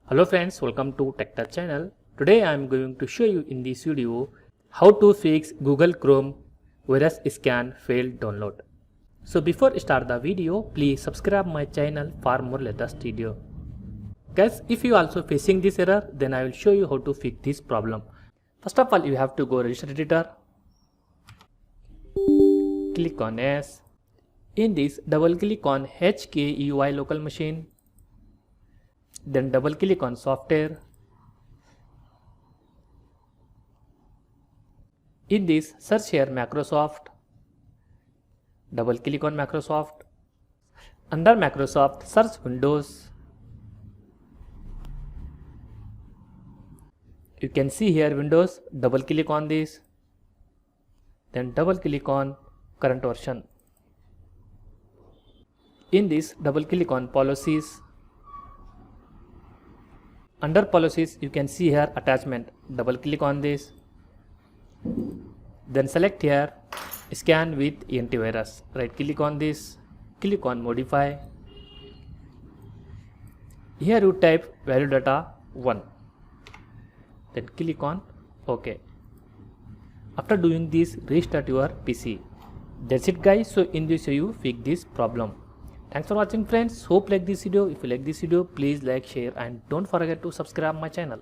Hello friends, welcome to TechTouch channel. Today I am going to show you in this video how to fix Google Chrome virus scan failed download. So before start the video, please subscribe my channel for more latest video. Guys, if you also facing this error, then I will show you how to fix this problem. First of all, you have to go register editor. Click on S. In this, double click on HKUI local machine. Then double click on software. In this, search here Microsoft. Double click on Microsoft. Under Microsoft, search Windows. You can see here Windows. Double click on this. Then double click on current version. In this, double click on policies. Under policies, you can see here attachment. Double click on this. Then select here scan with antivirus. Right click on this. Click on modify. Here you type value data 1. Then click on OK. After doing this, restart your PC. That's it guys. So in this you fix this problem. Thanks for watching friends. Hope like this video. If you like this video, please like, share and don't forget to subscribe my channel.